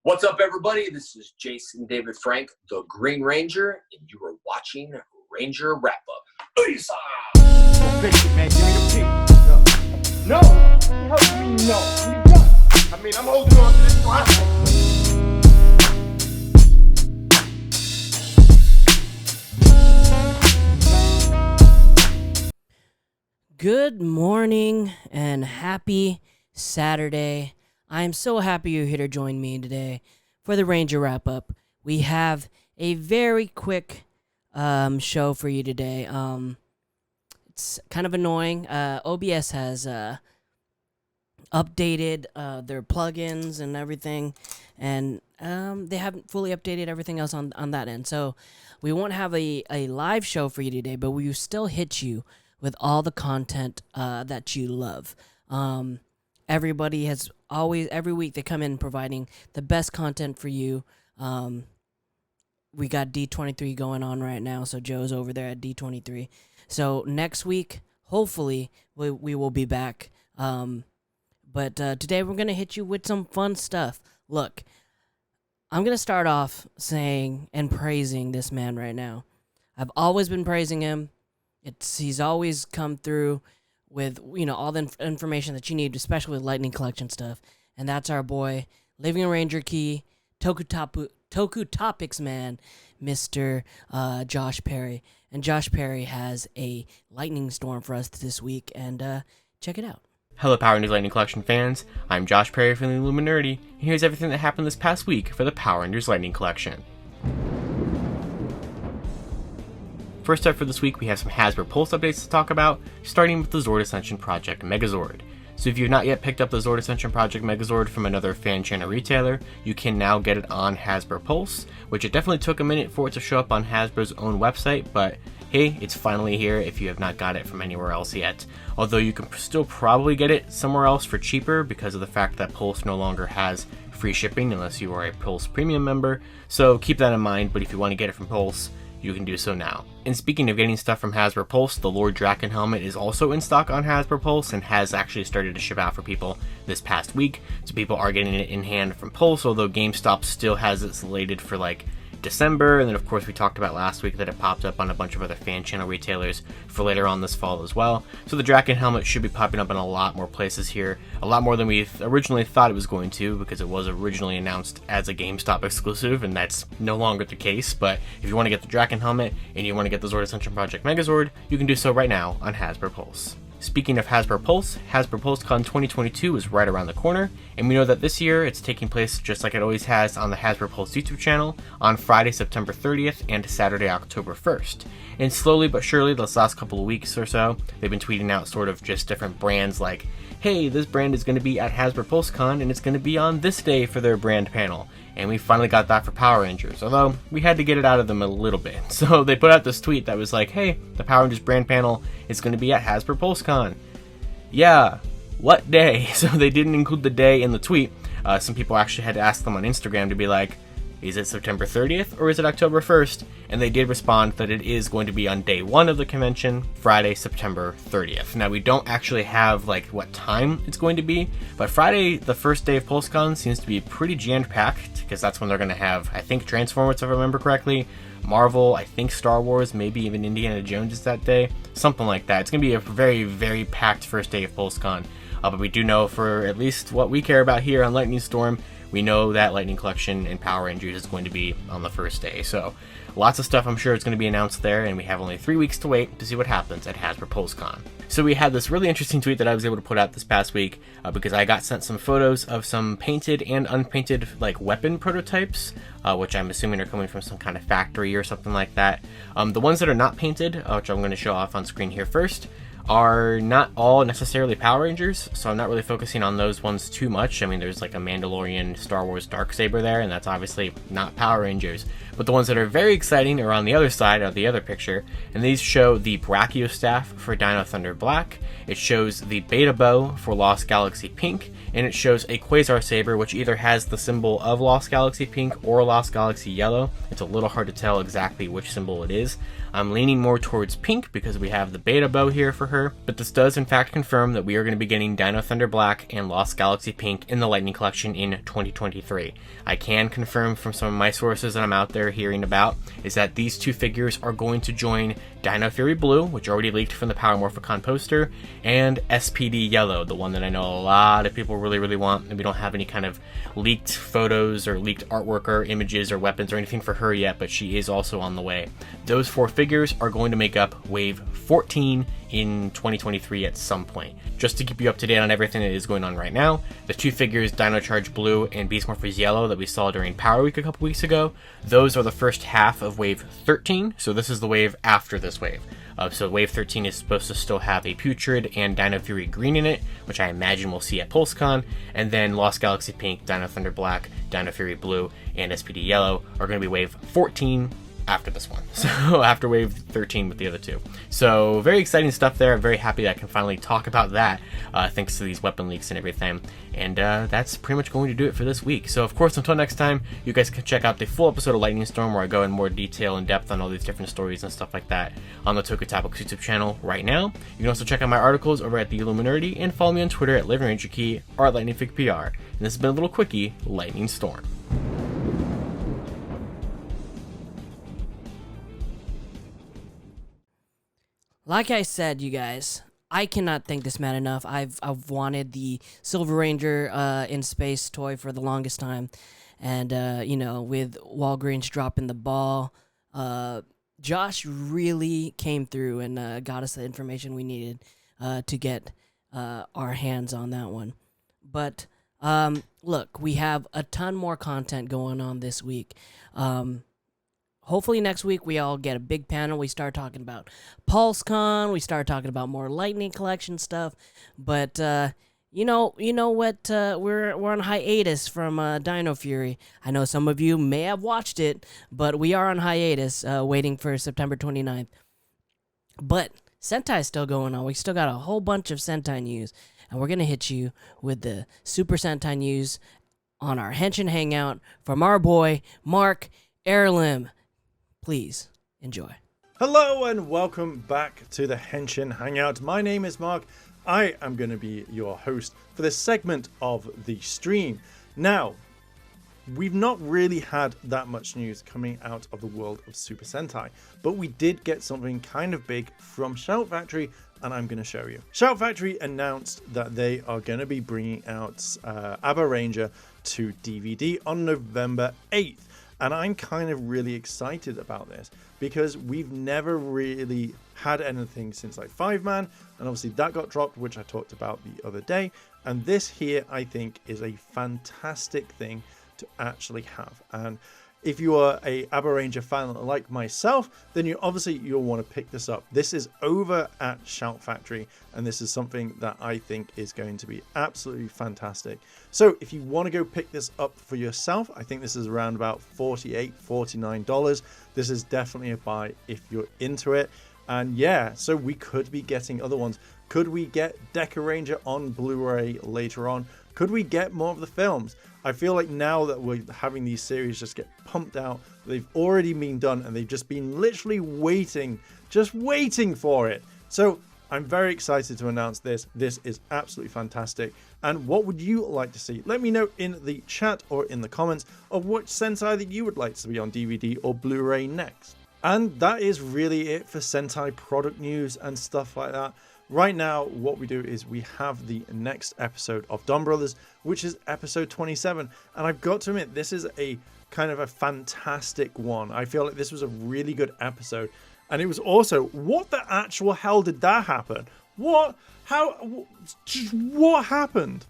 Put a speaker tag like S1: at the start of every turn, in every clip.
S1: What's up, everybody? This is Jason David Frank, the Green Ranger, and you are watching Ranger Wrap Up.
S2: Fix it, man. Give me the piece. No. How do you mean no? You done. I mean, I'm holding on to this process.
S3: Good morning and happy Saturday. I'm so happy you're here to join me today for the Ranger Wrap Up. We have a very quick show for you today. It's kind of annoying. OBS has updated their plugins and everything, and they haven't fully updated everything else on that end. So we won't have a live show for you today, but we will still hit you with all the content that you love. Everybody has every week they come in providing the best content for you. We got D23 going on right now, so Joe's over there at D23. So next week, hopefully, we will be back. But today we're going to hit you with some fun stuff. Look, I'm going to start off saying and praising this man right now. I've always been praising him. He's always come through with, all the information that you need, especially with Lightning Collection stuff. And that's our boy, Living Ranger Key, Toku Topics man, Mr. Josh Perry. And Josh Perry has a lightning storm for us this week, and check it out.
S4: Hello Power Rangers Lightning Collection fans, I'm Josh Perry from the Illuminerdi, and here's everything that happened this past week for the Power Rangers Lightning Collection. First up for this week, we have some Hasbro Pulse updates to talk about, starting with the Zord Ascension Project Megazord. So if you've not yet picked up the Zord Ascension Project Megazord from another fan channel retailer, you can now get it on Hasbro Pulse, which it definitely took a minute for it to show up on Hasbro's own website, but hey, it's finally here if you have not got it from anywhere else yet. Although you can still probably get it somewhere else for cheaper because of the fact that Pulse no longer has free shipping unless you are a Pulse Premium member, so keep that in mind, but if you want to get it from Pulse, you can do so now. And speaking of getting stuff from Hasbro Pulse, the Lord Draken helmet is also in stock on Hasbro Pulse and has actually started to ship out for people this past week. So people are getting it in hand from Pulse, although GameStop still has it slated for December, and then of course we talked about last week that it popped up on a bunch of other fan channel retailers for later on this fall as well. So the Draken helmet should be popping up in a lot more places here, a lot more than we originally thought it was going to, because it was originally announced as a GameStop exclusive, and that's no longer the case. But if you want to get the Draken helmet and you want to get the Zord Ascension Project Megazord, you can do so right now on Hasbro Pulse. Speaking of Hasbro PulseCon 2022 is right around the corner, and we know that this year it's taking place just like it always has on the Hasbro Pulse YouTube channel on Friday, September 30th and Saturday, October 1st. And slowly but surely, this last couple of weeks or so, they've been tweeting out sort of just different brands like, hey, this brand is going to be at Hasbro PulseCon and it's going to be on this day for their brand panel. And we finally got that for Power Rangers, although we had to get it out of them a little bit. So they put out this tweet that was like, hey, the Power Rangers brand panel is going to be at Hasbro PulseCon. Yeah, what day? So they didn't include the day in the tweet. Some people actually had to ask them on Instagram to be like, is it September 30th or is it October 1st? And they did respond that it is going to be on day one of the convention, Friday, September 30th. Now, we don't actually have what time it's going to be, but Friday, the first day of PulseCon, seems to be pretty jam-packed because that's when they're going to have, I think, Transformers, if I remember correctly, Marvel, I think Star Wars, maybe even Indiana Jones is that day, something like that. It's going to be a very, very packed first day of PulseCon, but we do know for at least what we care about here on Lightning Storm, we know that Lightning Collection and Power Rangers is going to be on the first day. So lots of stuff I'm sure is going to be announced there, and we have only 3 weeks to wait to see what happens at Hasbro PulseCon. So we had this really interesting tweet that I was able to put out this past week because I got sent some photos of some painted and unpainted weapon prototypes, which I'm assuming are coming from some kind of factory or something like that. The ones that are not painted, which I'm going to show off on screen here first, are not all necessarily Power Rangers, so I'm not really focusing on those ones too much. I mean, there's a Mandalorian Star Wars Darksaber there, and that's obviously not Power Rangers. But the ones that are very exciting are on the other side of the other picture, and these show the Brachio Staff for Dino Thunder Black, it shows the Beta Bow for Lost Galaxy Pink, and it shows a Quasar Saber, which either has the symbol of Lost Galaxy Pink or Lost Galaxy Yellow. It's a little hard to tell exactly which symbol it is. I'm leaning more towards pink because we have the Beta Bow here for her, her, but this does in fact confirm that we are going to be getting Dino Thunder Black and Lost Galaxy Pink in the Lightning Collection in 2023. I can confirm from some of my sources that I'm out there hearing about is that these two figures are going to join Dino Fury Blue, which already leaked from the Power Morphicon poster, and SPD Yellow, the one that I know a lot of people really want, and we don't have any kind of leaked photos or leaked artwork or images or weapons or anything for her yet, but she is also on the way. Those four figures are going to make up Wave 14 in 2023 at some point. Just to keep you up to date on everything that is going on right now, the two figures Dino Charge Blue and Beast Morphers Yellow that we saw during Power Week a couple weeks ago, those are the first half of Wave 13, so this is the wave after this wave. So Wave 13 is supposed to still have a Putrid and Dino Fury Green in it, which I imagine we'll see at PulseCon, and then Lost Galaxy Pink, Dino Thunder Black, Dino Fury Blue, and SPD Yellow are going to be Wave 14 after this one. So after Wave 13 with the other two. So very exciting stuff there. I'm very happy that I can finally talk about that thanks to these weapon leaks and everything. And that's pretty much going to do it for this week. So of course, until next time, you guys can check out the full episode of Lightning Storm where I go in more detail and depth on all these different stories and stuff like that on the Toku Topics YouTube channel right now. You can also check out my articles over at the Illuminerdi and follow me on Twitter at LivingRangerKey or at LightningFigPR. And this has been a little quickie, Lightning Storm.
S3: Like I said, you guys, I cannot thank this man enough. I've wanted the Silver Ranger in space toy for the longest time, and with Walgreens dropping the ball, Josh really came through and got us the information we needed to get our hands on that one. But look, we have a ton more content going on this week. Hopefully next week we all get a big panel. We start talking about PulseCon. We start talking about more Lightning Collection stuff. But you know what? We're on hiatus from Dino Fury. I know some of you may have watched it, but we are on hiatus, waiting for September 29th. But Sentai is still going on. We still got a whole bunch of Sentai news, and we're gonna hit you with the Super Sentai news on our Henshin Hangout from our boy Mark Heirloom. Please enjoy.
S5: Hello and welcome back to the Henshin Hangout. My name is Mark. I am going to be your host for this segment of the stream. Now, we've not really had that much news coming out of the world of Super Sentai, but we did get something kind of big from Shout Factory, and I'm going to show you. Shout Factory announced that they are going to be bringing out Abba Ranger to DVD on November 8th. And I'm kind of really excited about this because we've never really had anything since like 5-Man, and obviously that got dropped, which I talked about the other day. And this here, I think, is a fantastic thing to actually have. And if you are a Abba Ranger fan like myself, then you'll want to pick this up. This is over at Shout Factory, and this is something that I think is going to be absolutely fantastic. So if you want to go pick this up for yourself, I think this is around about $48, $49. This is definitely a buy if you're into it. And yeah, so we could be getting other ones. Could we get Deca Ranger on Blu-ray later on? Could we get more of the films? I feel like now that we're having these series just get pumped out, they've already been done and they've just been literally waiting for it. So I'm very excited to announce this. This is absolutely fantastic. And what would you like to see? Let me know in the chat or in the comments of which Sentai that you would like to be on DVD or Blu-ray next. And that is really it for Sentai product news and stuff like that. Right now, what we do is we have the next episode of Don Brothers, which is episode 27. And I've got to admit, this is a kind of a fantastic one. I feel like this was a really good episode. And it was also, what the actual hell did that happen? What happened?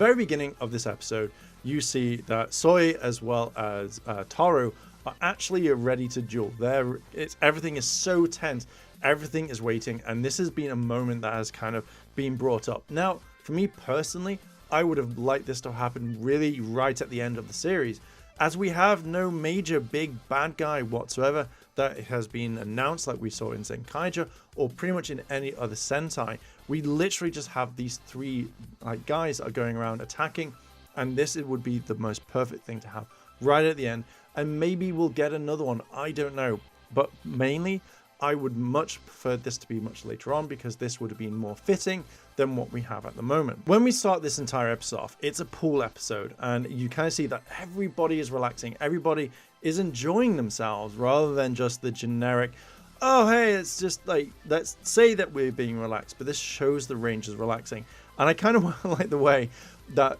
S5: Very beginning of this episode, you see that Soy as well as Toru are actually ready to duel. Everything is so tense. Everything is waiting, and this has been a moment that has kind of been brought up. Now, for me personally, I would have liked this to happen really right at the end of the series, as we have no major big bad guy whatsoever that has been announced like we saw in Zenkaija or pretty much in any other Sentai. We literally just have these three guys that are going around attacking, and this would be the most perfect thing to have right at the end, and maybe we'll get another one, I don't know. But mainly, I would much prefer this to be much later on, because this would have been more fitting than what we have at the moment. When we start this entire episode off, it's a pool episode, and you kind of see that everybody is relaxing, everybody is enjoying themselves, rather than just the generic, oh hey, it's just like, let's say that we're being relaxed, but this shows the Rangers relaxing. And I kind of like the way that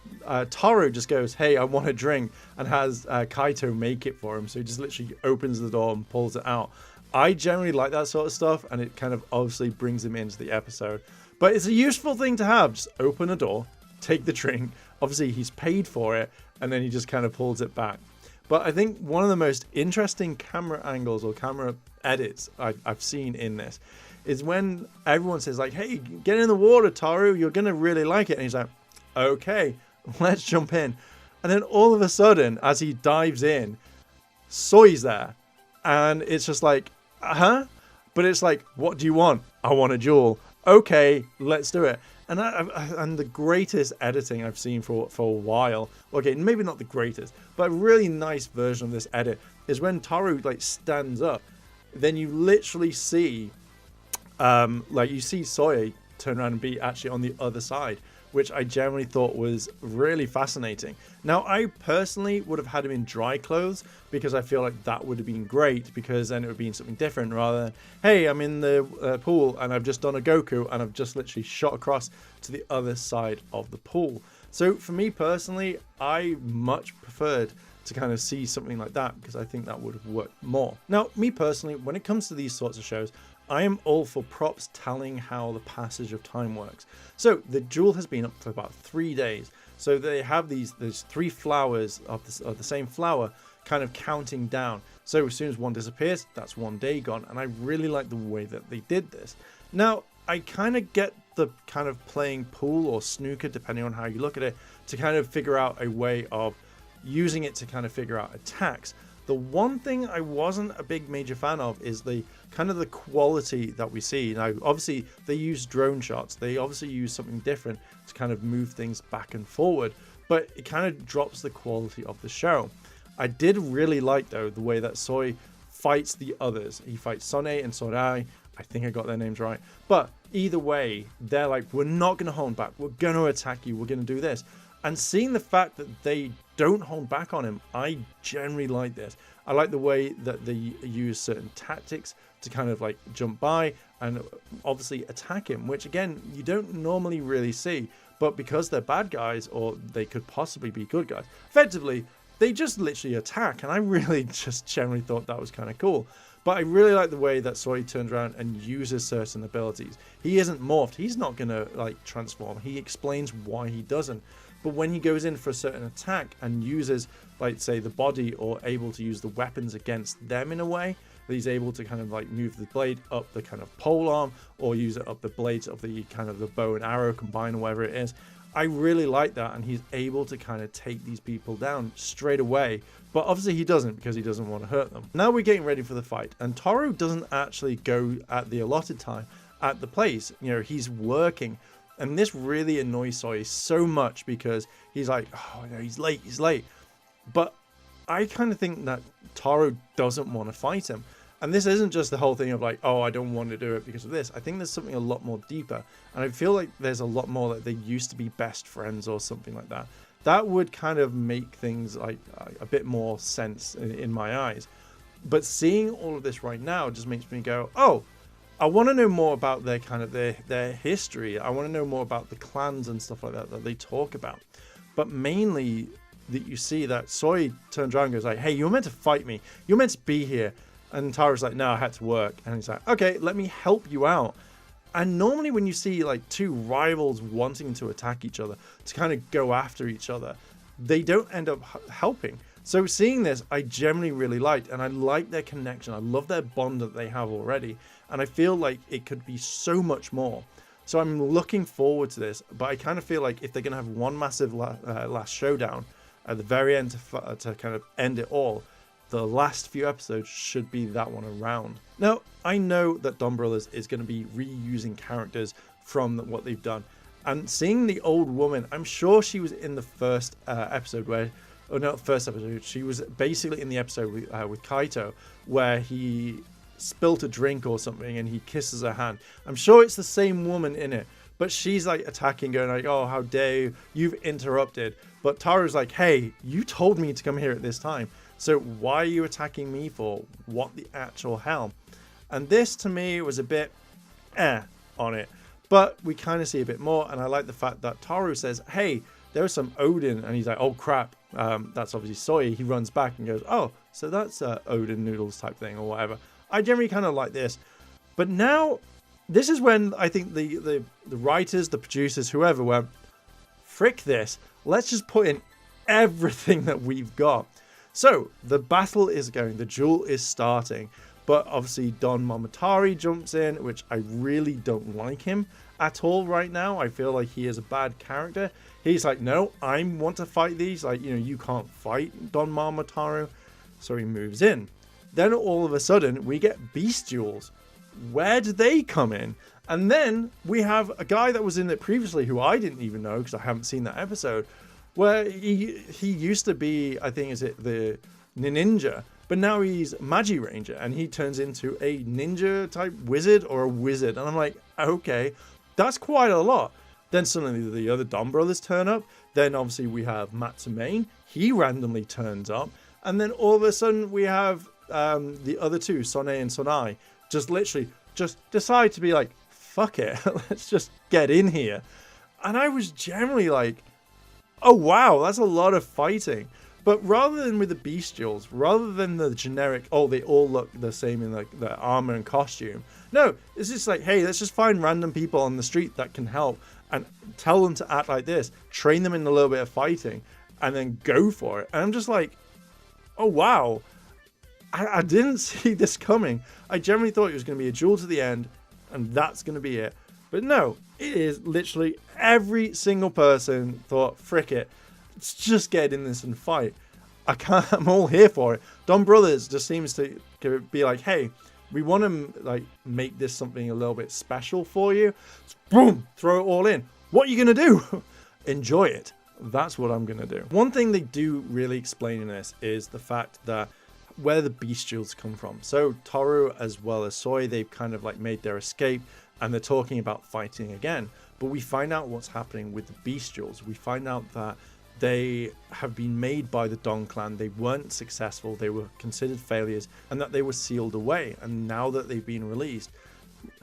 S5: Taro just goes, hey, I want a drink, and has Kaito make it for him. So he just literally opens the door and pulls it out. I generally like that sort of stuff, and it kind of obviously brings him into the episode. But it's a useful thing to have. Just open a door, take the drink. Obviously, he's paid for it, and then he just kind of pulls it back. But I think one of the most interesting camera angles or camera edits I've seen in this is when everyone says like, hey, get in the water, Taro, you're going to really like it. And he's like, okay, let's jump in. And then all of a sudden, as he dives in, Soi's there. And it's just like, but it's like, what do you want? I want a jewel. Okay, let's do it. And the greatest editing I've seen for a while, okay, maybe not the greatest, but a really nice version of this edit is when Taro like stands up, then you literally see, like you see Soi turn around and be actually on the other side, which I generally thought was really fascinating. Now, I personally would have had him in dry clothes, because I feel like that would have been great, because then it would have been something different, rather than, hey, I'm in the pool and I've just done a Goku and I've just literally shot across to the other side of the pool. So for me personally, I much preferred to kind of see something like that, because I think that would have worked more. Now, me personally, when it comes to these sorts of shows, I am all for props telling how the passage of time works. So the jewel has been up for about 3 days. So they have there's 3 flowers of the same flower kind of counting down. So as soon as one disappears, that's 1 day gone. And I really like the way that they did this. Now, I kind of get the kind of playing pool or snooker, depending on how you look at it, to kind of figure out a way of using it to kind of figure out attacks. The one thing I wasn't a big major fan of is the kind of the quality that we see. Now, obviously, they use drone shots. They obviously use something different to kind of move things back and forward, but it kind of drops the quality of the show. I did really like, though, the way that Soi fights the others. He fights Sone and Sorai. I think I got their names right. But either way, they're like, we're not going to hold back. We're going to attack you. We're going to do this. And seeing the fact that they don't hold back on him, I generally like this. I like the way that they use certain tactics to kind of like jump by and obviously attack him, which again, you don't normally really see. But because they're bad guys, or they could possibly be good guys, effectively, they just literally attack. And I really just generally thought that was kind of cool. But I really like the way that Soi turns around and uses certain abilities. He isn't morphed. He's not going to like transform. He explains why he doesn't. But when he goes in for a certain attack and uses, like, say, the body, or able to use the weapons against them in a way, that he's able to kind of like move the blade up the kind of pole arm, or use it up the blades of the kind of the bow and arrow combined, or whatever it is. I really like that, and he's able to kind of take these people down straight away. But obviously he doesn't, because he doesn't want to hurt them. Now we're getting ready for the fight, and Taro doesn't actually go at the allotted time at the place. You know, he's working. And this really annoys Soi so much, because he's like, oh, no, he's late. But I kind of think that Taro doesn't want to fight him. And this isn't just the whole thing of like, oh, I don't want to do it because of this. I think there's something a lot more deeper. And I feel like there's a lot more that they used to be best friends or something like that. That would kind of make things like a bit more sense in my eyes. But seeing all of this right now just makes me go, oh, I want to know more about their kind of their history. I want to know more about the clans and stuff like that they talk about. But mainly that you see that Soi turns around and goes like, hey, you're meant to fight me. You're meant to be here. And Taro's like, no, I had to work. And he's like, okay, let me help you out. And normally when you see like two rivals wanting to attack each other, to kind of go after each other, they don't end up helping. So seeing this, I generally really liked, and I like their connection. I love their bond that they have already. And I feel like it could be so much more. So I'm looking forward to this, but I kind of feel like if they're going to have one massive last showdown at the very end to kind of end it all, the last few episodes should be that one around. Now, I know that Don Brothers is going to be reusing characters from what they've done. And seeing the old woman, I'm sure she was in the first episode where, or not first episode, she was basically in the episode with Kaito, where he spilt a drink or something and he kisses her hand. I'm sure it's the same woman in it, but she's like attacking, going like, oh, how dare you, you've interrupted. But Taru's like, hey, you told me to come here at this time, so why are you attacking me for? What the actual hell? And this to me was a bit on it, but we kind of see a bit more. And I like the fact that Taru says, hey, there was some Odin, and he's like, oh crap, that's obviously soy. He runs back and goes, oh, so that's Odin noodles type thing or whatever. I generally kind of like this, but now this is when I think the writers, the producers, whoever went, frick this, let's just put in everything that we've got. So the battle is going, the duel is starting, but obviously Don Momotari jumps in, which I really don't like him at all right now. I feel like he is a bad character. He's like, no, I want to fight these. Like, you know, you can't fight Don Momotaro. So he moves in. Then all of a sudden we get beast duels. Where did they come in? And then we have a guy that was in it previously who I didn't even know because I haven't seen that episode, where he used to be, I think, is it the ninja, but now he's Magi Ranger and he turns into a ninja type wizard or a wizard. And I'm like, okay, that's quite a lot. Then suddenly the other Don brothers turn up. Then obviously we have Matsumain. He randomly turns up. And then all of a sudden we have the other two, Sone and Sonai, just literally just decide to be like, fuck it, let's just get in here. And I was generally like, oh wow, that's a lot of fighting. But rather than with the bestials, rather than the generic, oh, they all look the same in like their armor and costume. No, it's just like, hey, let's just find random people on the street that can help and tell them to act like this, train them in a little bit of fighting, and then go for it. And I'm just like, oh wow, I didn't see this coming. I generally thought it was going to be a duel to the end, and that's going to be it. But no, it is literally every single person thought, frick it, let's just get in this and fight. I'm all here for it. Don Brothers just seems to be like, hey, we want to like make this something a little bit special for you. Boom, throw it all in. What are you going to do? Enjoy it. That's what I'm going to do. One thing they do really explain in this is the fact that where the bestials come from. So Toru as well as Soy, they've kind of like made their escape and they're talking about fighting again. But we find out what's happening with the bestials. We find out that they have been made by the Don clan. They weren't successful. They were considered failures and that they were sealed away. And now that they've been released,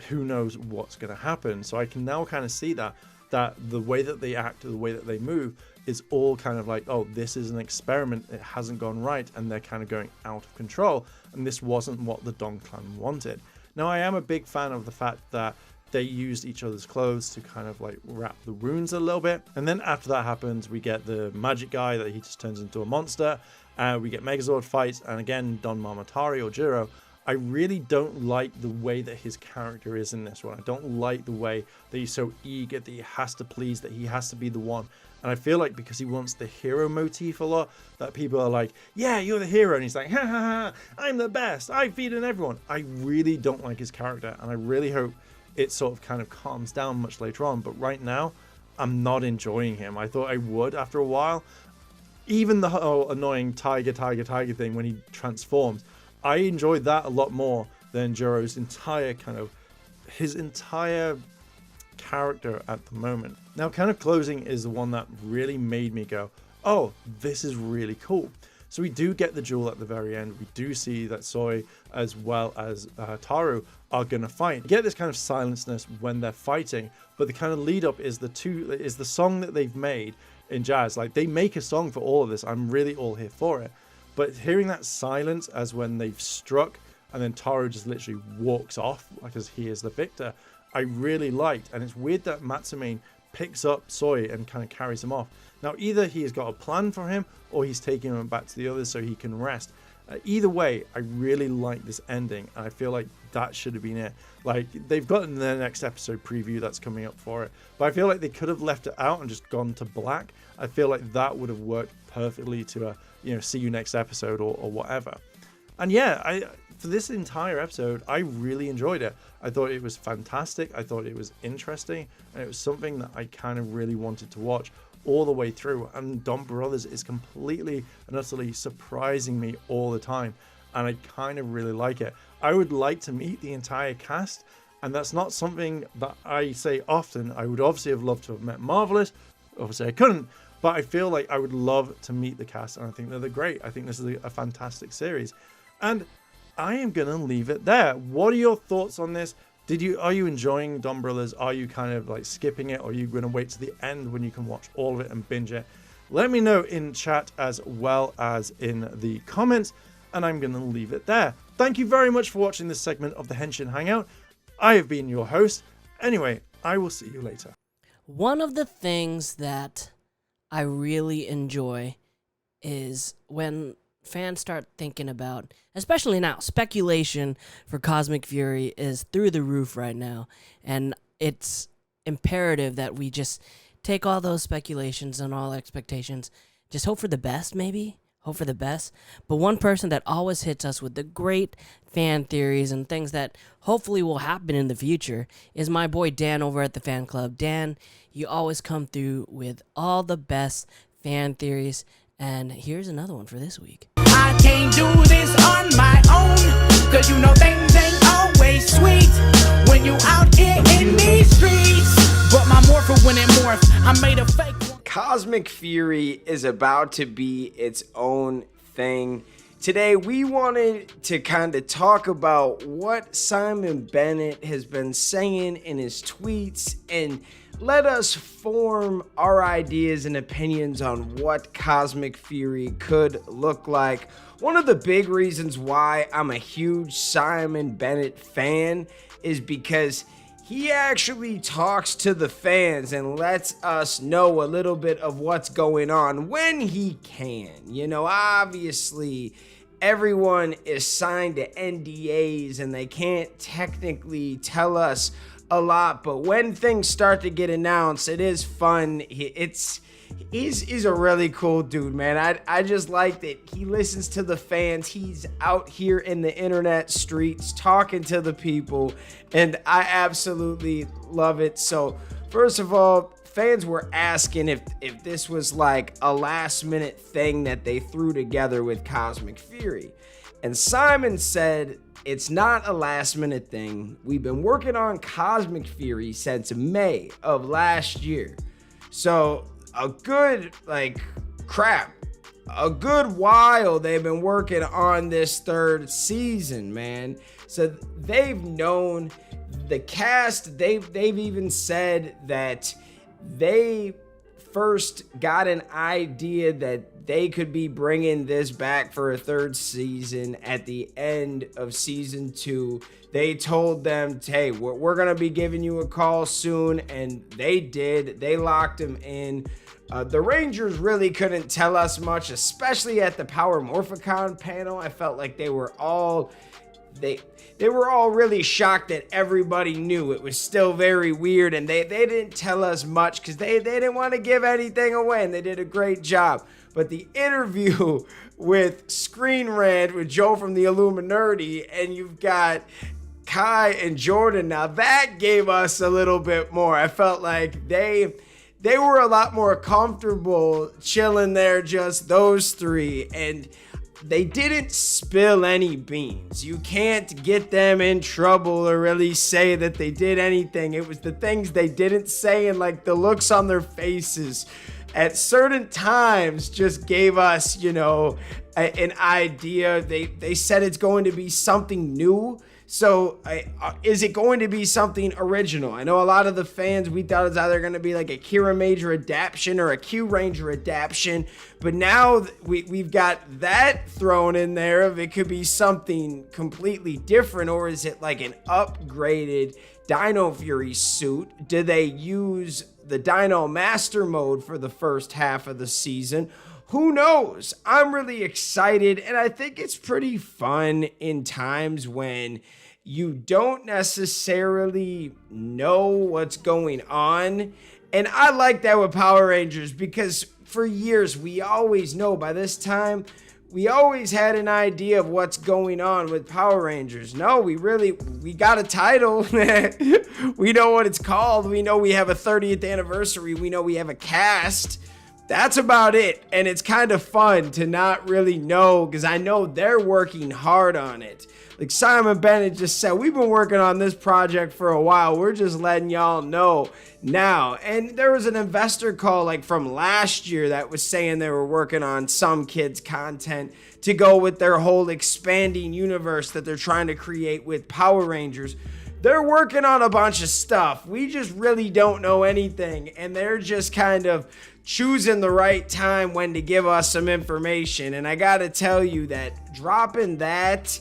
S5: who knows what's going to happen. So I can now kind of see that the way that they act, the way that they move is all kind of like, oh, this is an experiment. It hasn't gone right. And they're kind of going out of control. And this wasn't what the Don clan wanted. Now, I am a big fan of the fact that they used each other's clothes to kind of like wrap the wounds a little bit. And then after that happens, we get the magic guy that he just turns into a monster. We get Megazord fights. And again, Don Momotari or Jiro. I really don't like the way that his character is in this one. I don't like the way that he's so eager, that he has to please, that he has to be the one. And I feel like because he wants the hero motif a lot, that people are like, yeah, you're the hero. And he's like, ha ha ha, I'm the best. I've beaten everyone. I really don't like his character. And I really hope it sort of kind of calms down much later on. But right now, I'm not enjoying him. I thought I would after a while. Even the whole annoying tiger thing when he transforms, I enjoyed that a lot more than Jiro's entire character at the moment. Now, kind of closing is the one that really made me go, oh, this is really cool. So we do get the duel at the very end. We do see that Soy as well as Taru are going to fight. You get this kind of silenceness when they're fighting, but the kind of lead up is the song that they've made in jazz. Like, they make a song for all of this. I'm really all here for it. But hearing that silence as when they've struck and then Taru just literally walks off because he is the victor, I really liked. And it's weird that Matsumain picks up Soy and kind of carries him off. Now, either he has got a plan for him or he's taking him back to the others so he can rest. Either way, I really like this ending. And I feel like that should have been it. Like, they've got their next episode preview that's coming up for it. But I feel like they could have left it out and just gone to black. I feel like that would have worked perfectly to see you next episode or whatever. And yeah, for this entire episode, I really enjoyed it. I thought it was fantastic. I thought it was interesting. And it was something that I kind of really wanted to watch all the way through. And Don Brothers is completely and utterly surprising me all the time. and I kind of really like it. I would like to meet the entire cast, and that's not something that I say often. I would obviously have loved to have met Marvelous. Obviously I couldn't, but I feel like I would love to meet the cast, and I think they're great. I think this is a fantastic series, and I am gonna leave it there. What are your thoughts on this? Are you enjoying Don Brothers? Are you kind of like skipping it, or are you going to wait to the end when you can watch all of it and binge it? Let me know in chat as well as in the comments, and I'm going to leave it there. Thank you very much for watching this segment of the Henshin Hangout. I have been your host. Anyway, I will see you later.
S3: One of the things that I really enjoy is when fans start thinking about, especially now, speculation for Cosmic Fury is through the roof right now, and it's imperative that we just take all those speculations and all expectations, just hope for the best, maybe hope for the best. But one person that always hits us with the great fan theories and things that hopefully will happen in the future is my boy Dan over at the fan club. Dan, you always come through with all the best fan theories, and here's another one for this week.
S6: I can't do this on my own, cause you know things ain't always sweet when you out here in these streets. But my morpher when it morphed, I made a fake one.
S7: Cosmic Fury is about to be its own thing. Today we wanted to kind of talk about what Simon Bennett has been saying in his tweets and let us form our ideas and opinions on what Cosmic Fury could look like. One of the big reasons why I'm a huge Simon Bennett fan is because he actually talks to the fans and lets us know a little bit of what's going on when he can. You know, obviously everyone is signed to NDAs and they can't technically tell us a lot, but when things start to get announced, it is fun. He's a really cool dude, man. I just like that he listens to the fans. He's out here in the internet streets talking to the people, and I absolutely love it. So first of all, fans were asking if this was like a last minute thing that they threw together with Cosmic Fury, and Simon said it's not a last minute thing. We've been working on Cosmic Fury since May of last year. So a good while they've been working on this third season, man. So they've known the cast. They've even said that they first got an idea that they could be bringing this back for a third season at the end of season 2. They told them, hey, we're going to be giving you a call soon. And they did. They locked him in. The Rangers really couldn't tell us much, especially at the Power Morphicon panel. I felt like they were all really shocked that everybody knew. It was still very weird, and they didn't tell us much because they didn't want to give anything away, and they did a great job. But the interview with Screen Rant with Joe from the Illuminerdi, and you've got Kai and Jordan, now that gave us a little bit more. I felt like they were a lot more comfortable chilling there, just those three, and they didn't spill any beans. You can't get them in trouble or really say that they did anything. It was the things they didn't say and like the looks on their faces at certain times just gave us, you know, an idea. They said it's going to be something new. So is it going to be something original? I know a lot of the fans, we thought it was either going to be like a Kira Major adaptation or a Q Ranger adaptation, but now we've got that thrown in there of it could be something completely different, or is it like an upgraded Dino Fury suit? Do they use the Dino Master mode for the first half of the season? Who knows? I'm really excited, and I think it's pretty fun in times when you don't necessarily know what's going on. And I like that with Power Rangers because for years we always know by this time, we always had an idea of what's going on with Power Rangers. No, we got a title. We know what it's called. We know we have a 30th anniversary. We know we have a cast. that's about it. And it's kind of fun to not really know, because I know they're working hard on it. Like Simon Bennett just said, we've been working on this project for a while. We're just letting y'all know now. And there was an investor call like from last year that was saying they were working on some kids' content to go with their whole expanding universe that they're trying to create with Power Rangers. They're working on a bunch of stuff. We just really don't know anything. And they're just kind of choosing the right time when to give us some information. And I got to tell you that dropping that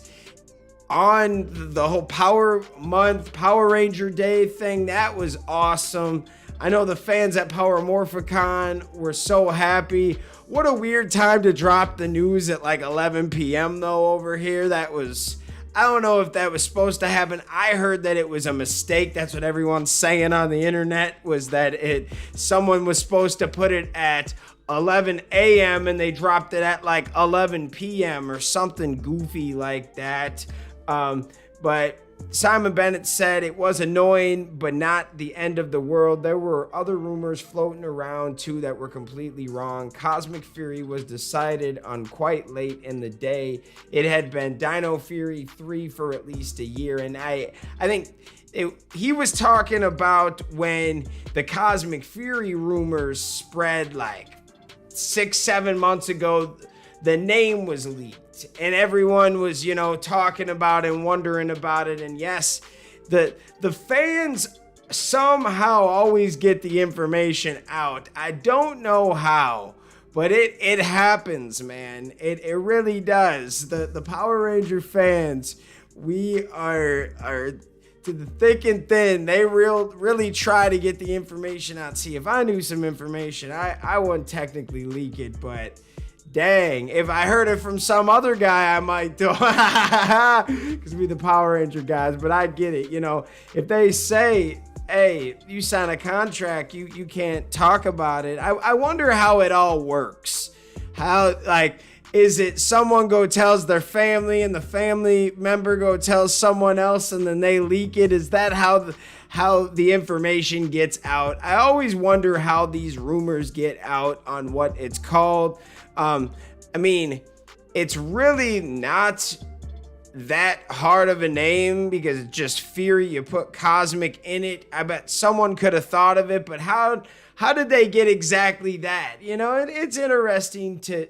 S7: on the whole Power Month, Power Ranger Day thing, that was awesome. I know the fans at Power Morphicon were so happy. What a weird time to drop the news at like 11 p.m. though over here. That was, I don't know if that was supposed to happen. I heard that it was a mistake. That's what everyone's saying on the internet, was that someone was supposed to put it at 11 a.m. and they dropped it at like 11 p.m. or something goofy like that. But Simon Bennett said it was annoying, but not the end of the world. There were other rumors floating around too that were completely wrong. Cosmic Fury was decided on quite late in the day. It had been Dino Fury 3 for at least a year. And I think he was talking about when the Cosmic Fury rumors spread like 6-7 months ago. The name was leaked and everyone was, talking about it and wondering about it. And yes, the fans somehow always get the information out. I don't know how, but it happens, man. It really does. The Power Ranger fans, we are to the thick and thin. They really try to get the information out. See, if I knew some information, I wouldn't technically leak it, but dang, if I heard it from some other guy, I might do because we the Power Ranger guys, but I get it. If they say, hey, you sign a contract, you can't talk about it. I wonder how it all works. How, like, is it someone go tells their family and the family member go tells someone else and then they leak it? Is that how the information gets out? I always wonder how these rumors get out on what it's called. It's really not that hard of a name because it's just Fury. You put cosmic in it. I bet someone could have thought of it, but how did they get exactly that? It's interesting to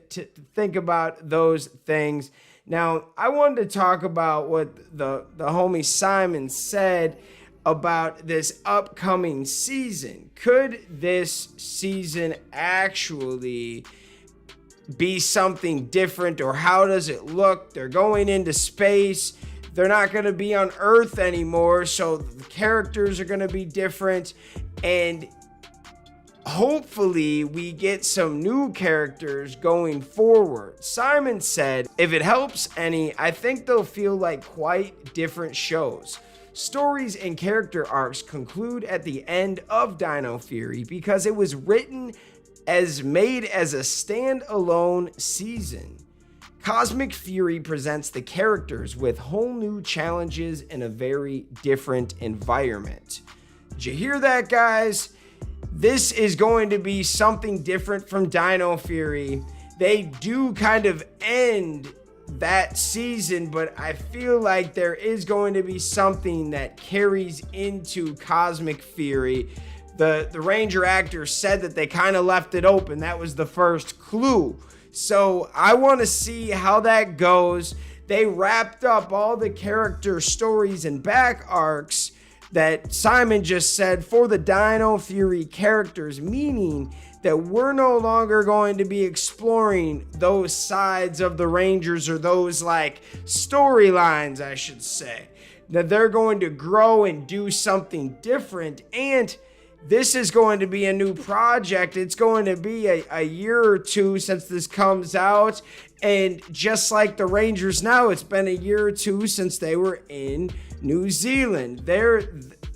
S7: think about those things. Now, I wanted to talk about what the homie Simon said about this upcoming season. Could this season actually be something different, or how does it look? They're going into space. They're not going to be on Earth anymore, so the characters are going to be different, and hopefully we get some new characters going forward. Simon said, if it helps any, I think they'll feel like quite different shows. Stories and character arcs conclude at the end of Dino Fury because it was written made as a standalone season. Cosmic Fury presents the characters with whole new challenges in a very different environment. Did you hear that, guys? This is going to be something different from Dino Fury. They do kind of end that season, but I feel like there is going to be something that carries into Cosmic Fury. The Ranger actor said that they kind of left it open. That was the first clue. So I want to see how that goes. They wrapped up all the character stories and back arcs that Simon just said for the Dino Fury characters, meaning that we're no longer going to be exploring those sides of the Rangers, or those like storylines, I should say. That they're going to grow and do something different. And this is going to be a new project. It's going to be a year or two since this comes out. And just like the Rangers now, it's been a year or two since they were in New Zealand.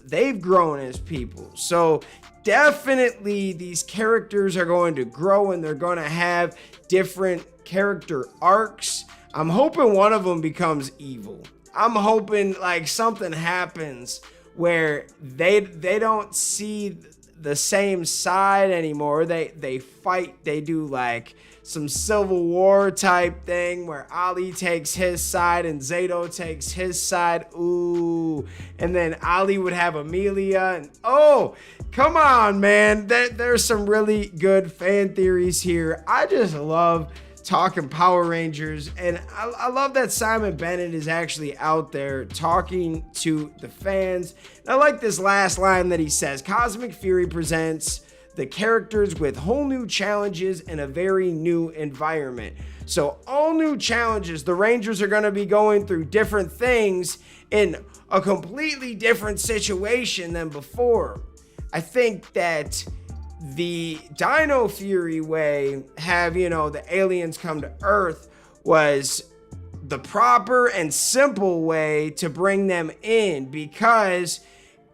S7: They've grown as people. So definitely these characters are going to grow and they're going to have different character arcs. I'm hoping one of them becomes evil. I'm hoping like something happens where they don't see the same side anymore. They fight. They do like some Civil War type thing where Ali takes his side and Zato takes his side. Ooh. And then Ali would have Amelia. And oh, come on, man. There's some really good fan theories here. I just love talking Power Rangers, and I love that Simon Bennett is actually out there talking to the fans. And I like this last line that he says: Cosmic Fury presents the characters with whole new challenges in a very new environment. So all new challenges. The Rangers are going to be going through different things in a completely different situation than before. I think that the Dino Fury way, have, the aliens come to Earth, was the proper and simple way to bring them in, because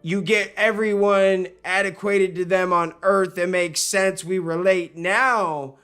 S7: you get everyone adequated to them on Earth. It makes sense. We relate. Now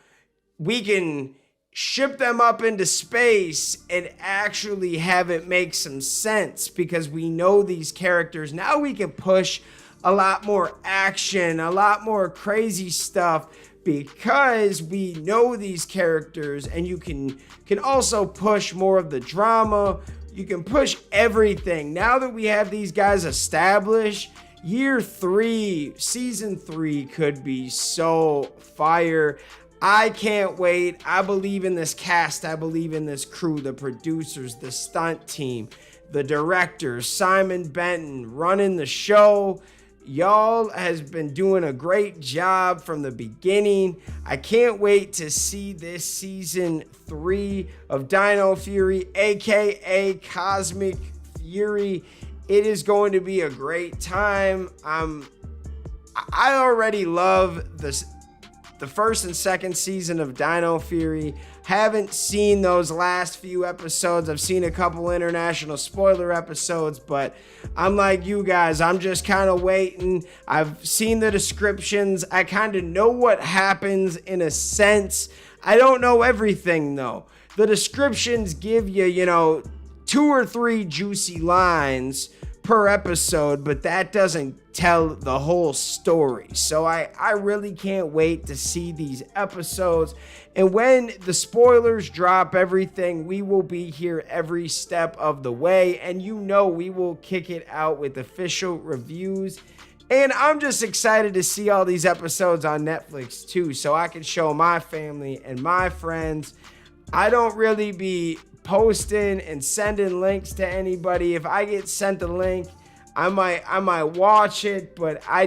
S7: we can ship them up into space and actually have it make some sense, because we know these characters. Now we can push a lot more action, a lot more crazy stuff, because we know these characters. And you can also push more of the drama. You can push everything. Now that we have these guys established, year 3, season 3 could be so fire. I can't wait. I believe in this cast. I believe in this crew, the producers, the stunt team, the directors, Simon Benton running the show. Y'all has been doing a great job from the beginning. I can't wait to see this season 3 of Dino Fury, aka Cosmic Fury. It is going to be a great time. I already love the first and second season of Dino Fury. Haven't seen those last few episodes. I've seen a couple international spoiler episodes, but I'm like you guys, I'm just kind of waiting. I've seen the descriptions. I kind of know what happens in a sense. I don't know everything though. The descriptions give you, 2 or 3 juicy lines per episode, but that doesn't tell the whole story. So I really can't wait to see these episodes. And when the spoilers drop everything, we will be here every step of the way. And we will kick it out with official reviews. And I'm just excited to see all these episodes on Netflix too, so I can show my family and my friends. I don't really be posting and sending links to anybody. If I get sent a link, I might watch it, but I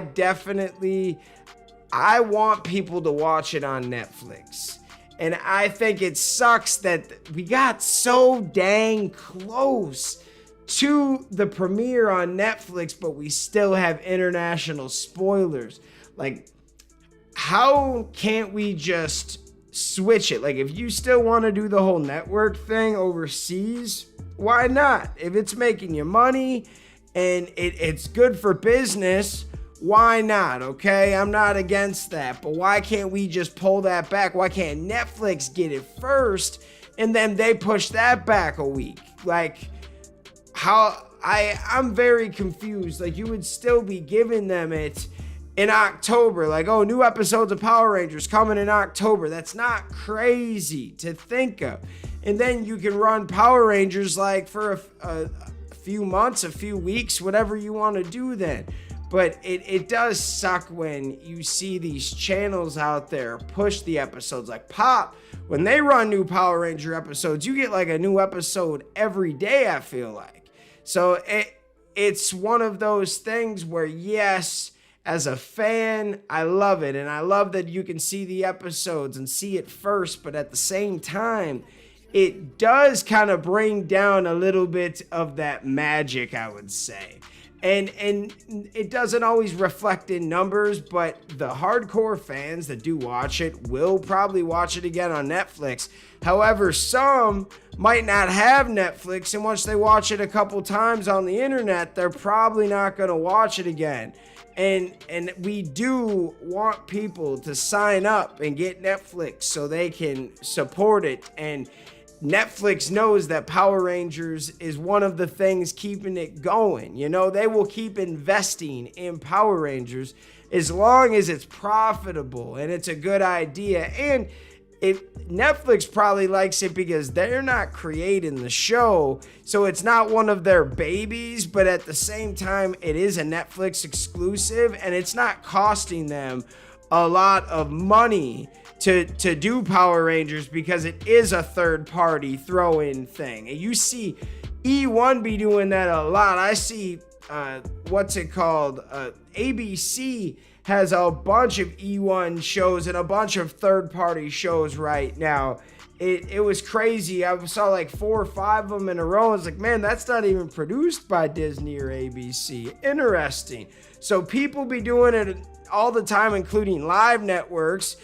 S7: want people to watch it on Netflix. And I think it sucks that we got so dang close to the premiere on Netflix, but we still have international spoilers. Like, how can't we just switch it? Like, if you still want to do the whole network thing overseas, why not? If it's making you money and it's good for business, why not? Okay, I'm not against that, but why can't we just pull that back? Why can't Netflix get it first and then they push that back a week? Like, I'm very confused. Like, you would still be giving them it in October, like, oh, new episodes of Power Rangers coming in October. That's not crazy to think of. And then you can run Power Rangers like for a few months, a few weeks, whatever you want to do then. But it does suck when you see these channels out there push the episodes. Like Pop, when they run new Power Ranger episodes, you get like a new episode every day, I feel like. So it's one of those things where, yes, as a fan, I love it. And I love that you can see the episodes and see it first. But at the same time, it does kind of bring down a little bit of that magic, I would say. And it doesn't always reflect in numbers, but the hardcore fans that do watch it will probably watch it again on Netflix. However, some might not have Netflix, and once they watch it a couple times on the internet, they're probably not going to watch it again. And we do want people to sign up and get Netflix so they can support it. And Netflix knows that Power Rangers is one of the things keeping it going. You know, they will keep investing in Power Rangers as long as it's profitable and it's a good idea. And Netflix probably likes it because they're not creating the show, so it's not one of their babies, but at the same time, it is a Netflix exclusive, and it's not costing them a lot of money to do Power Rangers because it is a third-party throw-in thing. And you see E1 be doing that a lot. I see, ABC has a bunch of E1 shows and a bunch of third-party shows right now. It was crazy. I saw like 4 or 5 of them in a row. I was like, man, that's not even produced by Disney or ABC. Interesting. So people be doing it all the time, including live networks.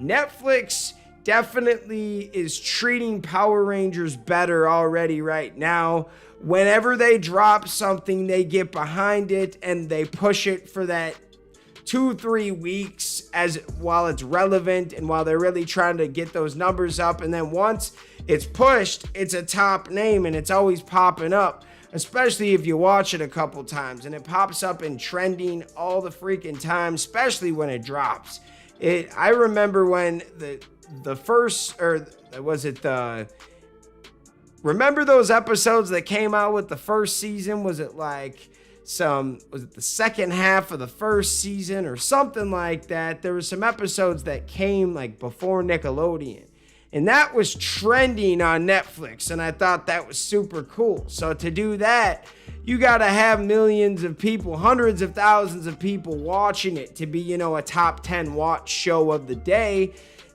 S7: Netflix definitely is treating Power Rangers better already right now. Whenever they drop something, they get behind it and they push it for that 2-3 weeks while it's relevant and while they're really trying to get those numbers up. And then once it's pushed, it's a top name and it's always popping up, especially if you watch it a couple times, and it pops up in trending all the freaking time, especially when it drops. I remember when the first, or was it remember those episodes that came out with the first season? Was it the second half of the first season or something like that? There were some episodes that came like before Nickelodeon, and that was trending on Netflix, and I thought that was super cool. So to do that, you got to have millions of people, hundreds of thousands of people watching it to be, a top 10 watch show of the day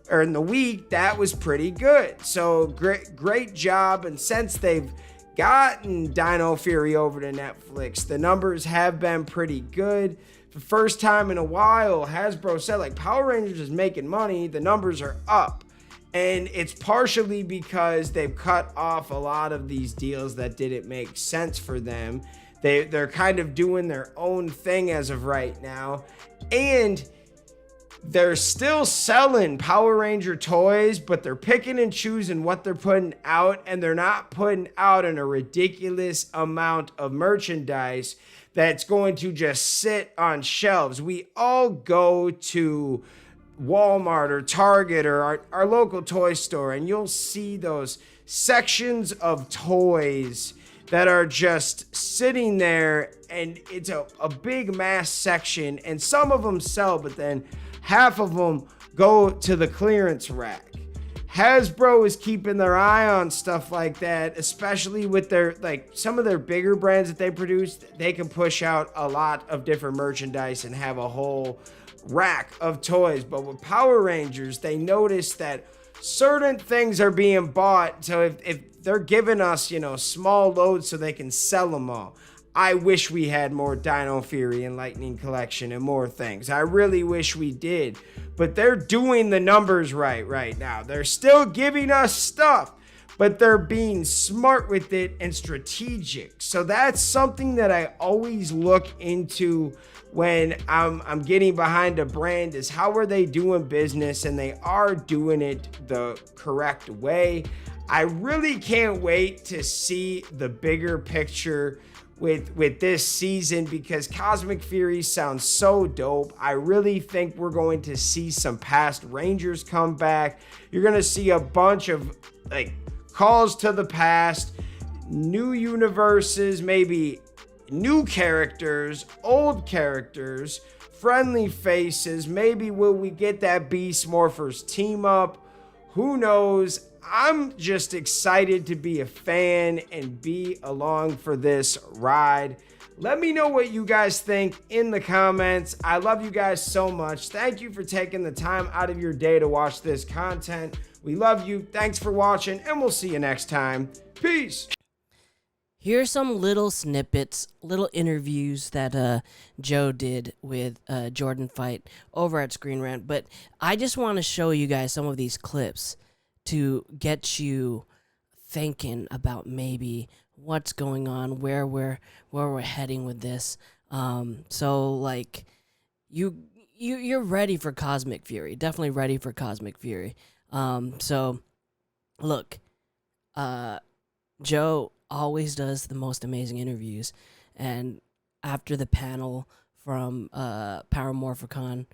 S7: or in the week. That was pretty good. So great job. And since they've gotten Dino Fury over to Netflix, the numbers have been pretty good. For the first time in a while, Hasbro said, like, Power Rangers is making money, the numbers are up. And it's partially because they've cut off a lot of these deals that didn't make sense for them. They're kind of doing their own thing as of right now. And they're still selling Power Ranger toys, but they're picking and choosing what they're putting out, and they're not putting out in a ridiculous amount of merchandise that's going to just sit on shelves. We all go to Walmart or Target or our local toy store, and you'll see those sections of toys that are just sitting there, and it's a big mass section, and some of them sell, but then half of them go to the clearance rack. Hasbro is keeping their eye on stuff like that, especially with their, some of their bigger brands that they produce. They can push out a lot of different merchandise and have a whole rack of toys. But with Power Rangers, they notice that certain things are being bought. So if they're giving us, small loads so they can sell them all. I wish we had more Dino Fury and Lightning Collection and more things. I really wish we did. But they're doing the numbers right now. They're still giving us stuff, but they're being smart with it and strategic. So that's something that I always look into when I'm getting behind a brand, is how are they doing business, and they are doing it the correct way. I really can't wait to see the bigger picture with this season, because Cosmic Fury sounds so dope. I really think we're going to see some past Rangers come back. You're going to see a bunch of calls to the past, new universes, maybe new characters, old characters, friendly faces. Maybe will we get that Beast Morphers team up? Who knows? I'm just excited to be a fan and be along for this ride. Let me know what you guys think in the comments. I love you guys so much. Thank you for taking the time out of your day to watch this content. We love you. Thanks for watching, and we'll see you next time. Peace.
S3: Here's some little snippets, little interviews that Joe did with Jordan Fight over at Screen Rant. But I just want to show you guys some of these clips to get you thinking about maybe what's going on, where we're heading with this. So you're ready for Cosmic Fury, definitely ready for Cosmic Fury. So look, Joe always does the most amazing interviews, and after the panel from Paramorphicon,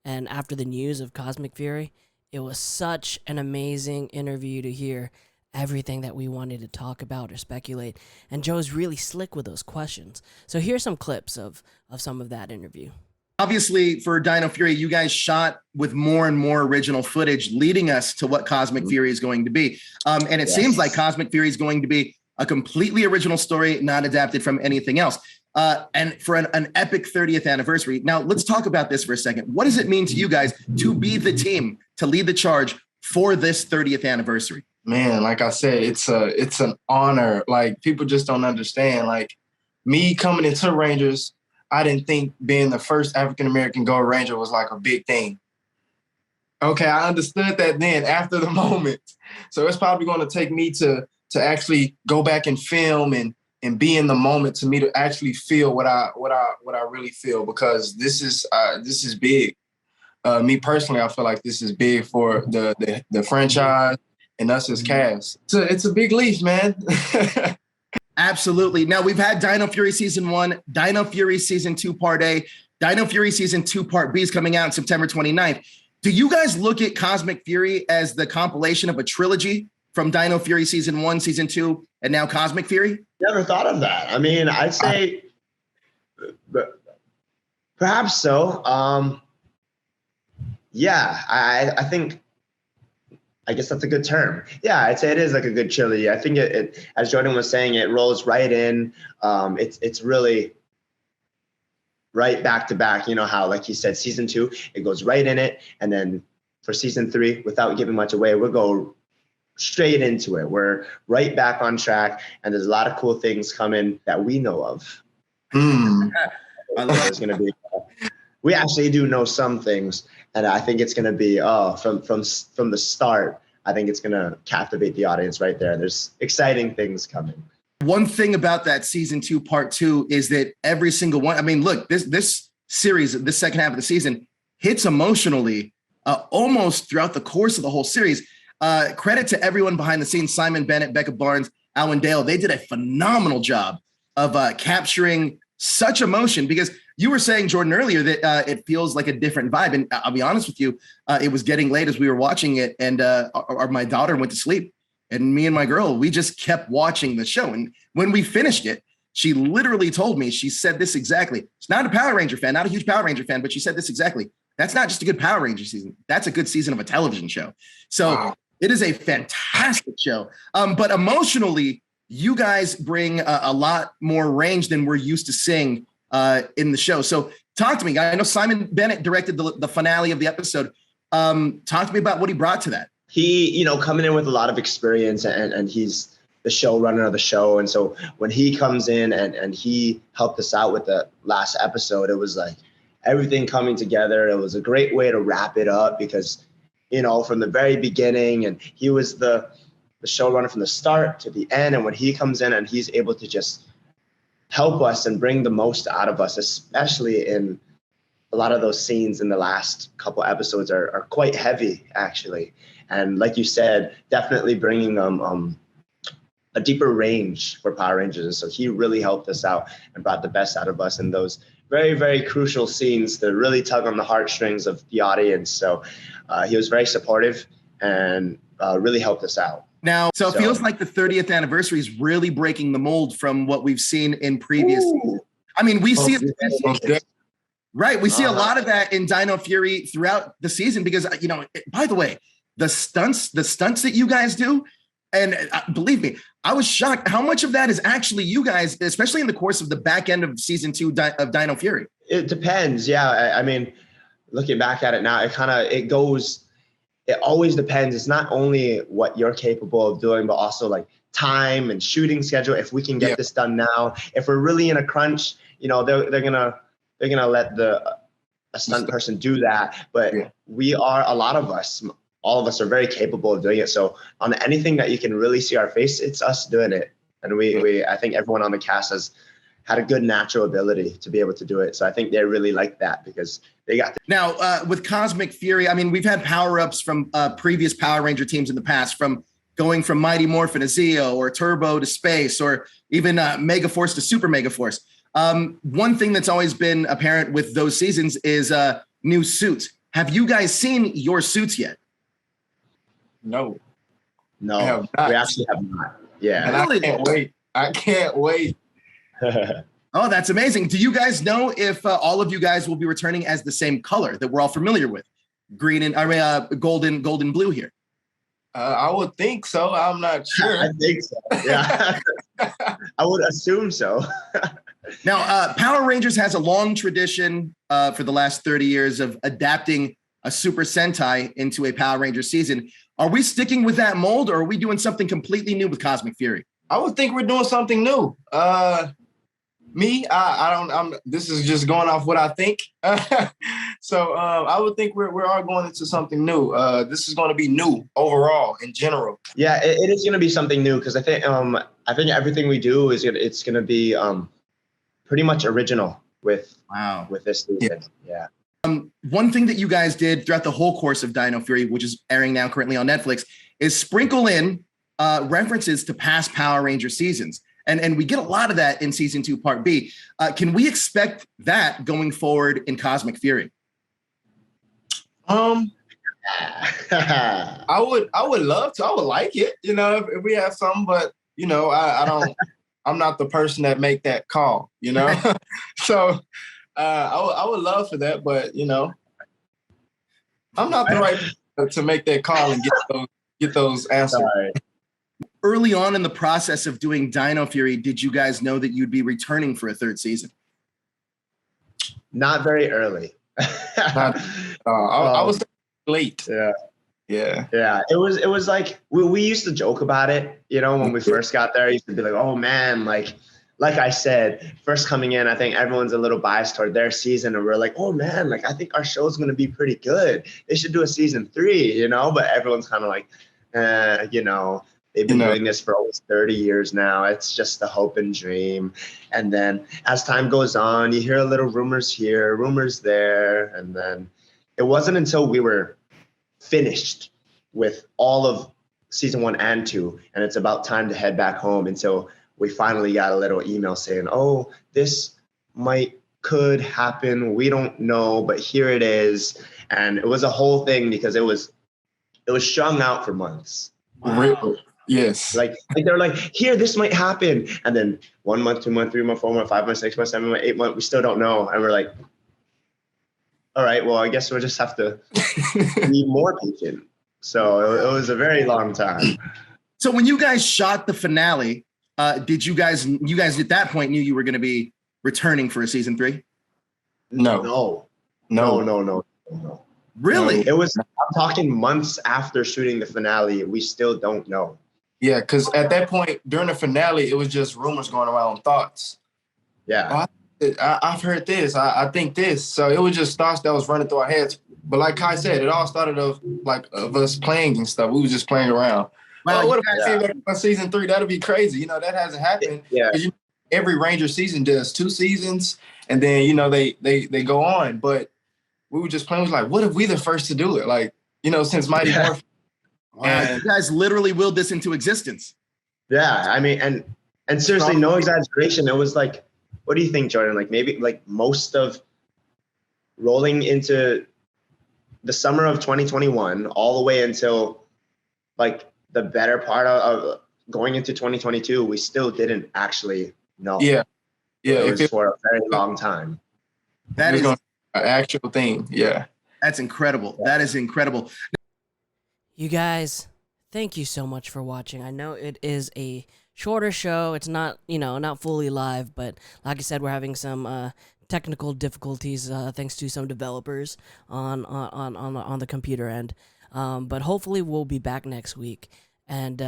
S3: and after the news of Cosmic Fury, it was such an amazing interview to hear everything that we wanted to talk about or speculate. And Joe's really slick with those questions. So here's some clips of some of that interview.
S8: Obviously, for Dino Fury, you guys shot with more and more original footage, leading us to what Cosmic Fury is going to be. And it seems like Cosmic Fury is going to be a completely original story, not adapted from anything else. And for an epic 30th anniversary. Now, let's talk about this for a second. What does it mean to you guys to be the team, to lead the charge for this 30th anniversary?
S9: Man, like I said, it's an honor. Like, people just don't understand. Like, me coming into Rangers, I didn't think being the first African-American Gold Ranger was like a big thing. Okay, I understood that then after the moment. So it's probably going to take me to actually go back and film and be in the moment, to me to actually feel what I really feel, because this is big. Me personally, I feel like this is big for the franchise and us as cast. It's a big leap, man.
S8: Absolutely. Now, we've had Dino Fury Season 1, Dino Fury Season 2 Part A, Dino Fury Season 2 Part B is coming out on September 29th. Do you guys look at Cosmic Fury as the compilation of a trilogy from Dino Fury Season 1, Season 2, and now Cosmic Fury?
S10: Never thought of that. I mean, I'd say perhaps so. Yeah, I think, I guess that's a good term. Yeah, I'd say it is like a good trilogy. I think it as Jordan was saying, it rolls right in. It's really right back to back. You know how, like he said, Season 2, it goes right in it. And then for Season 3, without giving much away, we'll go straight into it. We're right back on track. And there's a lot of cool things coming that we know of. It's going to be, we actually do know some things. And I think it's going to be from the start. I think it's going to captivate the audience right there. There's exciting things coming.
S8: One thing about that Season 2 Part 2 is that every single one, I mean, look, this series, this second half of the season hits emotionally almost throughout the course of the whole series. Credit to everyone behind the scenes, Simon Bennett, Becca Barnes, Alan Dale. They did a phenomenal job of capturing such emotion, because you were saying, Jordan, earlier that it feels like a different vibe. And I'll be honest with you, it was getting late as we were watching it, and my daughter went to sleep. And me and my girl, we just kept watching the show. And when we finished it, she literally told me, she said this exactly. She's not a Power Ranger fan, not a huge Power Ranger fan, but she said this exactly. That's not just a good Power Ranger season. That's a good season of a television show. So It is a fantastic show. But emotionally, you guys bring a lot more range than we're used to seeing in the show. So talk to me. I know Simon Bennett directed the finale of the episode. Talk to me about what he brought to that.
S10: He, coming in with a lot of experience, and he's the showrunner of the show. And so when he comes in and he helped us out with the last episode, it was like everything coming together. It was a great way to wrap it up, because, from the very beginning, and he was the showrunner from the start to the end. And when he comes in and he's able to just help us and bring the most out of us, especially in a lot of those scenes in the last couple episodes are quite heavy, actually. And like you said, definitely bringing a deeper range for Power Rangers. So he really helped us out and brought the best out of us in those very, very crucial scenes that really tug on the heartstrings of the audience. So he was very supportive and really helped us out.
S8: Now, so it feels like the 30th anniversary is really breaking the mold from what we've seen in previous seasons. I mean, we see it. Right. We see a lot of that in Dino Fury throughout the season, because, by the way, the stunts that you guys do, and believe me, I was shocked how much of that is actually you guys, especially in the course of the back end of Season 2 of Dino Fury.
S10: It depends. Yeah. I mean, looking back at it now, it always depends. It's not only what you're capable of doing, but also like time and shooting schedule. If we can get this done now, if we're really in a crunch, they're gonna let a stunt person do that. But all of us are very capable of doing it. So on anything that you can really see our face, it's us doing it. And I think everyone on the cast has had a good natural ability to be able to do it. So I think they really like that, because they got
S8: Now, with Cosmic Fury, I mean, we've had power-ups from previous Power Ranger teams in the past, from going from Mighty Morphin to Zeo or Turbo to Space or even Mega Force to Super Mega Force. One thing that's always been apparent with those seasons is new suits. Have you guys seen your suits yet?
S9: No.
S10: No, we actually have not. Yeah.
S9: And
S8: Really?
S9: I can't wait. I can't wait.
S8: Oh, that's amazing. Do you guys know if all of you guys will be returning as the same color that we're all familiar with? Green and golden blue here.
S9: I would think so. I'm not sure.
S10: I think so. Yeah. I would assume so.
S8: Now, Power Rangers has a long tradition for the last 30 years of adapting a Super Sentai into a Power Ranger season. Are we sticking with that mold, or are we doing something completely new with Cosmic Fury?
S9: I would think we're doing something new. This is just going off what I think. So I would think we're all going into something new. This is going to be new overall in general.
S10: Yeah, it is going to be something new because I think everything we do it's going to be pretty much original with this season. Yeah.
S8: One thing that you guys did throughout the whole course of Dino Fury, which is airing now currently on Netflix, is sprinkle in references to past Power Ranger seasons. And we get a lot of that in season 2, part B. Can we expect that going forward in Cosmic Fury?
S9: I would love to. I would like it, if we have some, but I don't. I'm not the person that make that call, So I would love for that, but I'm not the right person to make that call and get those answers.
S10: Sorry.
S8: Early on in the process of doing Dino Fury, did you guys know that you'd be returning for a 3rd season?
S10: Not very early.
S9: I was late. Yeah.
S10: It was like we used to joke about it, when we first got there. I used to be like, oh man, like I said, first coming in, I think everyone's a little biased toward their season, and we're like, oh man, like I think our show's gonna be pretty good. They should do a season 3, but everyone's kind of like, they've been doing this for almost 30 years now. It's just a hope and dream. And then as time goes on, you hear a little rumors here, rumors there. And then it wasn't until we were finished with all of season 1 and 2, and it's about time to head back home, until we finally got a little email saying, oh, this could happen. We don't know, but here it is. And it was a whole thing because it was strung out for months.
S9: Wow. Yes.
S10: Like they're like, here, this might happen. And then 1 month, 2 month, 3 month, 4 month, 5 month, 6 month, 7 month, 8 month, we still don't know. And we're like, all right, well, I guess we'll just have to be more patient. So it was a very long time.
S8: So when you guys shot the finale, did you guys at that point knew you were going to be returning for a season 3?
S10: No.
S8: Really?
S10: I'm talking months after shooting the finale. We still don't know.
S9: Yeah, because at that point, during the finale, it was just rumors going around, thoughts.
S10: Yeah.
S9: I've heard this. I think this. So it was just thoughts that was running through our heads. But like Kai said, it all started of us playing and stuff. We was just playing around.
S8: Wow,
S9: What if I see that on season 3? That'd be crazy. That hasn't happened.
S10: Yeah.
S9: Every Ranger season does 2 seasons, and then they go on. But we were just playing. We was like, what if we the first to do it? Since Mighty Morphin.
S8: You guys literally willed this into existence.
S10: Yeah, I mean, and seriously, no exaggeration. It was like, what do you think, Jordan? Like maybe most of rolling into the summer of 2021, all the way until the better part of going into 2022, we still didn't actually know.
S9: Yeah.
S10: It was for a very long time.
S8: That is
S9: an actual thing. Yeah.
S8: That's incredible. That is incredible.
S3: You guys, thank you so much for watching. I know it is a shorter show. It's not, not fully live, but like I said, we're having some technical difficulties thanks to some developers on the computer end. But hopefully we'll be back next week, and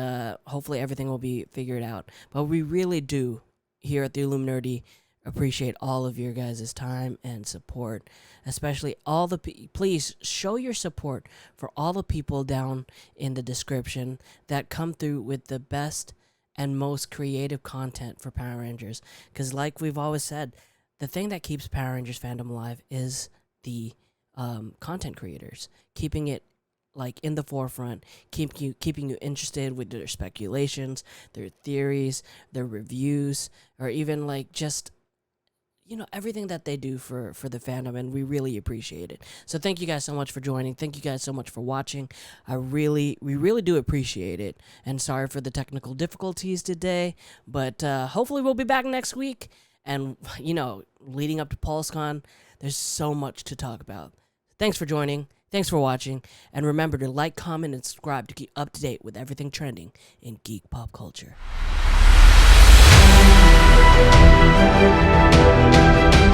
S3: hopefully everything will be figured out. But we really do here at the Illuminerdi appreciate all of your guys' time and support, especially all the please show your support for all the people down in the description that come through with the best and most creative content for Power Rangers, because like we've always said, the thing that keeps Power Rangers fandom alive is the content creators, keeping it like in the forefront, keeping you interested with their speculations, their theories, their reviews, or even like just everything that they do for the fandom, and we really appreciate it. So thank you guys so much for joining. Thank you guys so much for watching. We really do appreciate it. And sorry for the technical difficulties today, but hopefully we'll be back next week. And leading up to PulseCon, there's so much to talk about. Thanks for joining. Thanks for watching. And remember to like, comment, and subscribe to keep up to date with everything trending in geek pop culture.